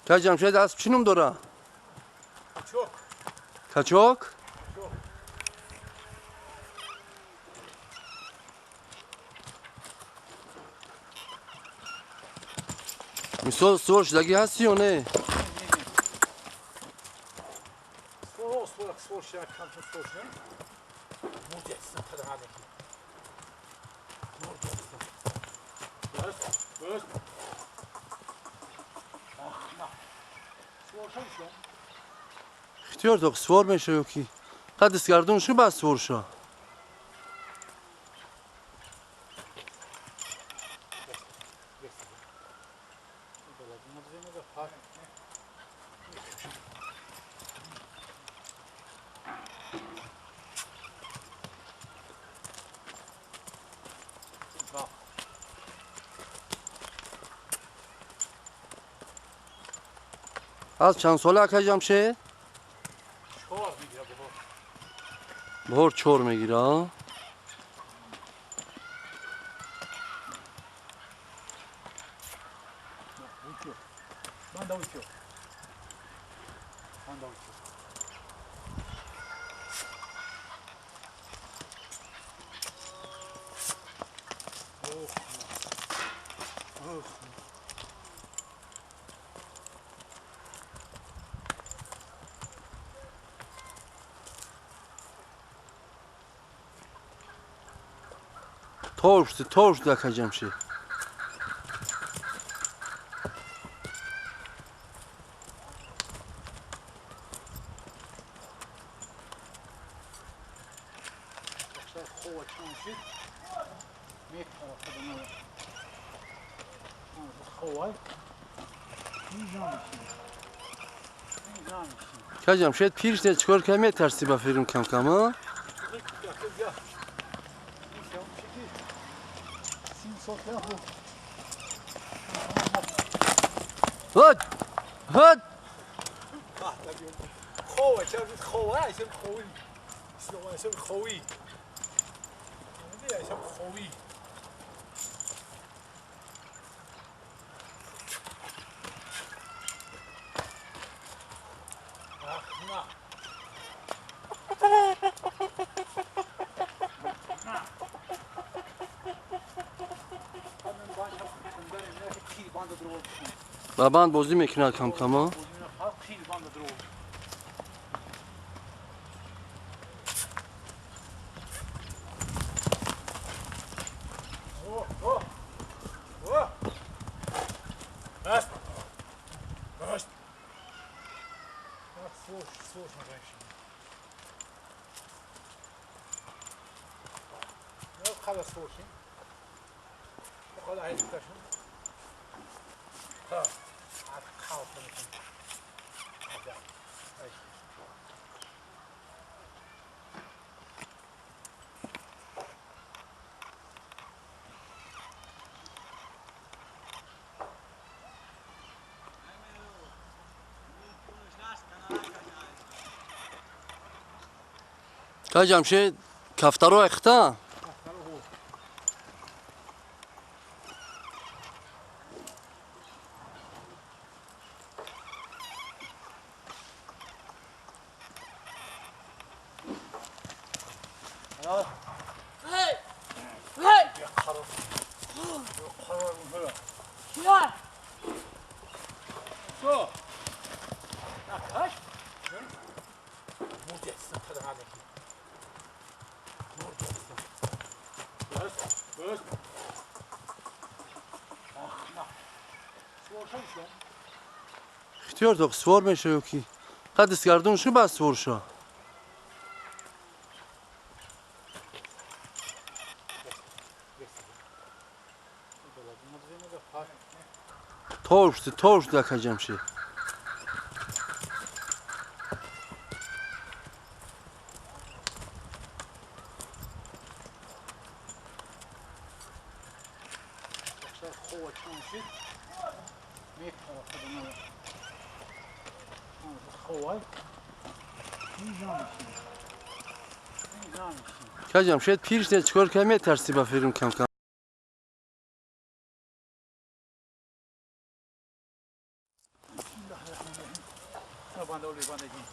که جمشید اسب چی نام داره؟ کچک. کچک؟ میسو سور شدگی هستی یا نه؟ سور شد کم سور شد. موجودست پدر هدکی. موجودست. بس. آخ نه. سور شد. اختیار داغ سوار میشه یا کی؟ قد اسکردون شو بس سور شو. از چند ساله اکا جمشید؟ 4 میگیره بابا. بهار 4 میگیره ها؟ من داویچو. تاشت اکا جمشید. خواه چانشید. میپره خودمون. خواه. میزانشید. که جمشید پیرش نه چکار که میترسی بفیرون کم کم ها؟ هد هد خواه چه خواه ایشم خوی. ایشم خوی. ایشم خوی. بابان بازی میکنه کم کم ها؟ خلاص فوشين وخذ هاي الكشف ها عاد خاوف منكم که جمشید کفترو اخته؟ اختیار داغ سوار میشه یا کی؟ قد اسکردون شو بس سور شو. تاشت اکا جمشید. خواه چانشید میپره خودمون خواه میزانشید که جمشید پیرش نه چکار که میترسی بفیرون کم کم نه بنده اولی بنده جون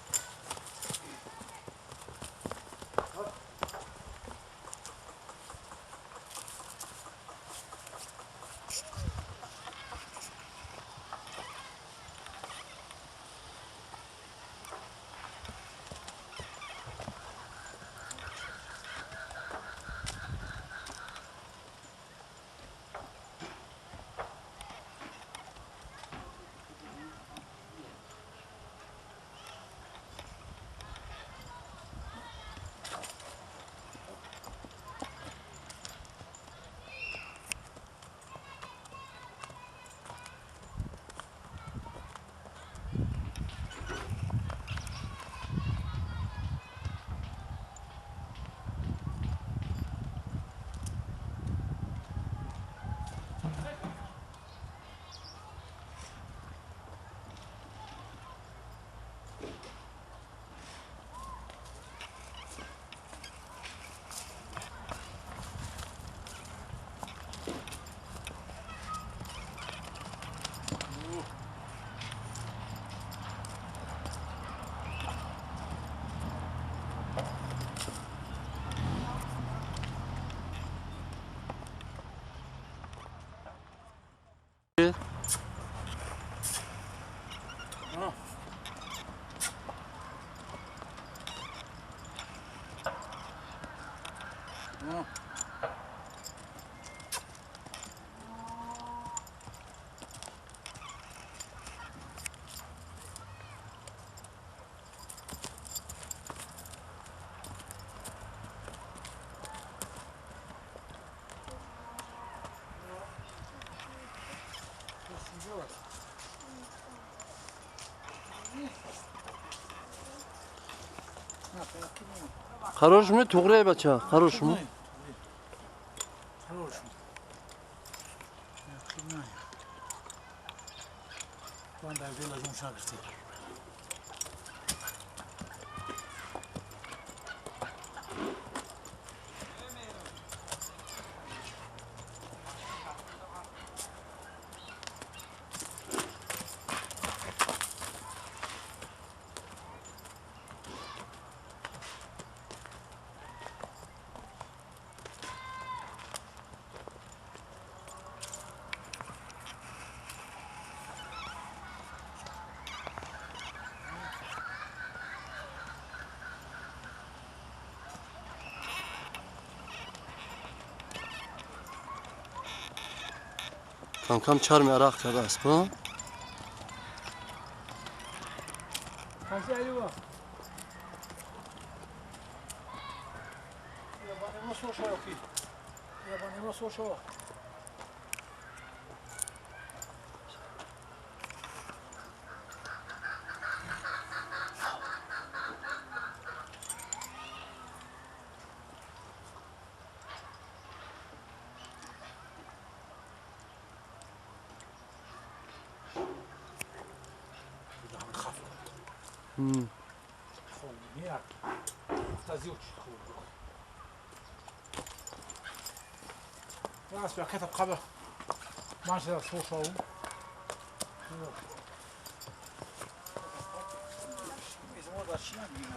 Хорош mu? Toğraya baça. Хорош mu? Хорош. Bende evde lazım şarkısı. Kankam çarmı arak کرده است با Kansi ayı var. Ya bana nasıl şo yok ki? Ya bana nasıl şo? خب میاد تازیوش خوب راست به کتاب قبل ماشه در سوشا او میزمون در چی نمیگیم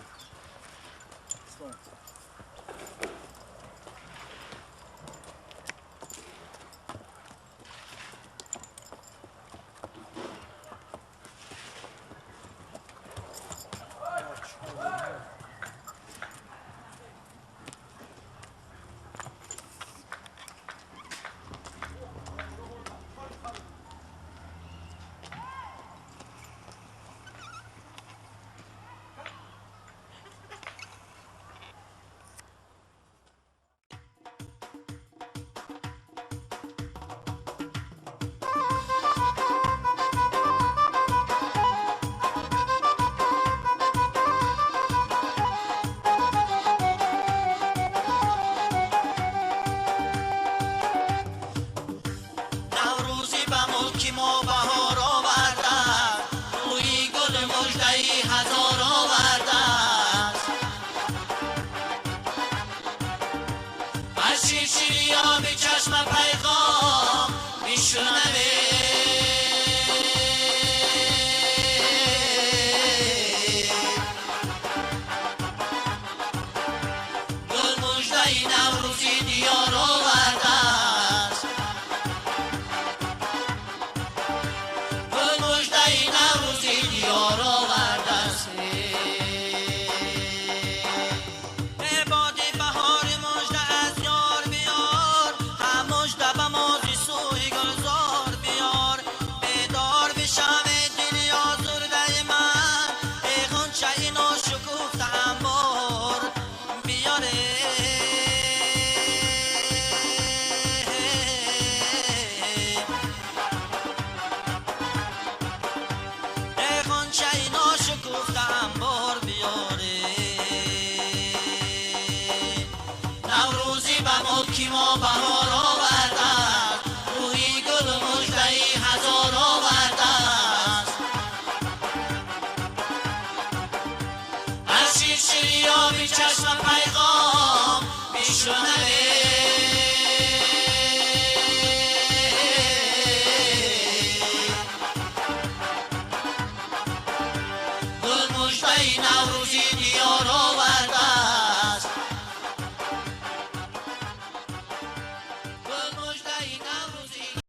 شانه